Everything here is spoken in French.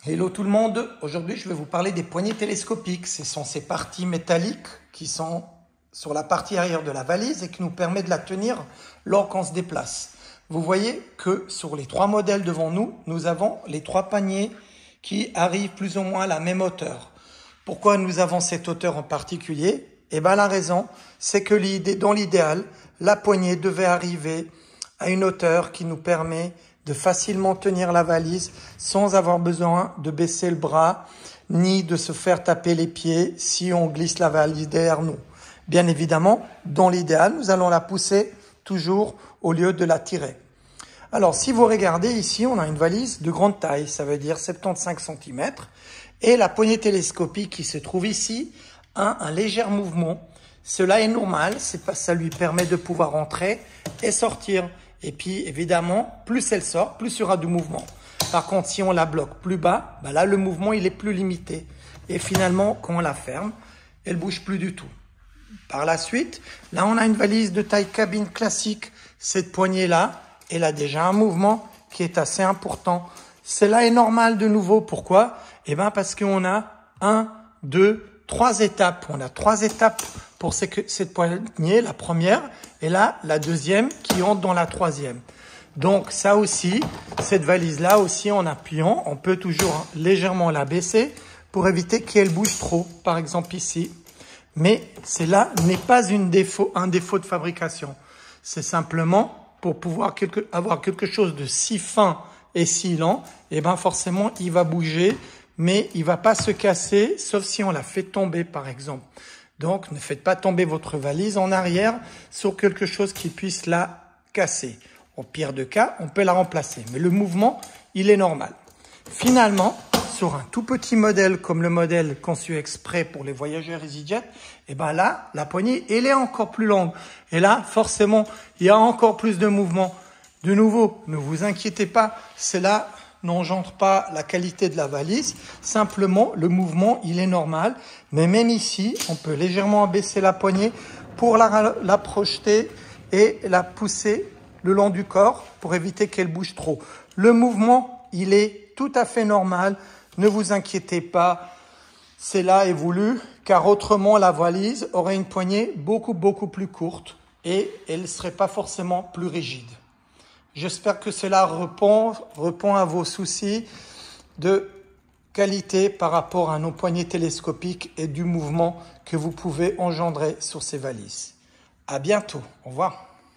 Hello tout le monde, aujourd'hui je vais vous parler des poignées télescopiques. Ce sont ces parties métalliques qui sont sur la partie arrière de la valise et qui nous permettent de la tenir lors qu'on se déplace. Vous voyez que sur les trois modèles devant nous, nous avons les trois paniers qui arrivent plus ou moins à la même hauteur. Pourquoi nous avons cette hauteur en particulier? Eh bien la raison, c'est que dans l'idéal, la poignée devait arriver à une hauteur qui nous permet de facilement tenir la valise sans avoir besoin de baisser le bras ni de se faire taper les pieds si on glisse la valise derrière nous. Bien évidemment, dans l'idéal, nous allons la pousser toujours au lieu de la tirer. Alors, si vous regardez ici, on a une valise de grande taille, ça veut dire 75 cm. Et la poignée télescopique qui se trouve ici a un léger mouvement. Cela est normal, ça lui permet de pouvoir entrer et sortir. Et puis, évidemment, plus elle sort, plus il y aura du mouvement. Par contre, si on la bloque plus bas, là, le mouvement, il est plus limité. Et finalement, quand on la ferme, elle bouge plus du tout. Par la suite, là, on a une valise de taille cabine classique. Cette poignée-là, elle a déjà un mouvement qui est assez important. Cela est normal de nouveau. Pourquoi? Eh bien, parce qu'on a 1, 2, 3 étapes. On a 3 étapes pour cette poignée, la première, et là, la deuxième qui entre dans la troisième. Donc, ça aussi, cette valise-là aussi, en appuyant, on peut toujours légèrement la baisser pour éviter qu'elle bouge trop, par exemple ici. Mais cela n'est pas un défaut de fabrication. C'est simplement pour pouvoir avoir quelque chose de si fin et si lent, et bien forcément, il va bouger, mais il va pas se casser, sauf si on la fait tomber, par exemple. Donc, ne faites pas tomber votre valise en arrière sur quelque chose qui puisse la casser. Au pire des cas, on peut la remplacer. Mais le mouvement, il est normal. Finalement, sur un tout petit modèle comme le modèle conçu exprès pour les voyageurs EasyJet, et ben là, la poignée, elle est encore plus longue. Et là, forcément, il y a encore plus de mouvement. De nouveau, ne vous inquiétez pas, cela n'engendre pas la qualité de la valise. Simplement, le mouvement, il est normal. Mais même ici, on peut légèrement abaisser la poignée pour la projeter et la pousser le long du corps pour éviter qu'elle bouge trop. Le mouvement, il est tout à fait normal. Ne vous inquiétez pas, cela est voulu, car autrement, la valise aurait une poignée beaucoup plus courte et elle ne serait pas forcément plus rigide. J'espère que cela répond à vos soucis de qualité par rapport à nos poignées télescopiques et du mouvement que vous pouvez engendrer sur ces valises. À bientôt. Au revoir.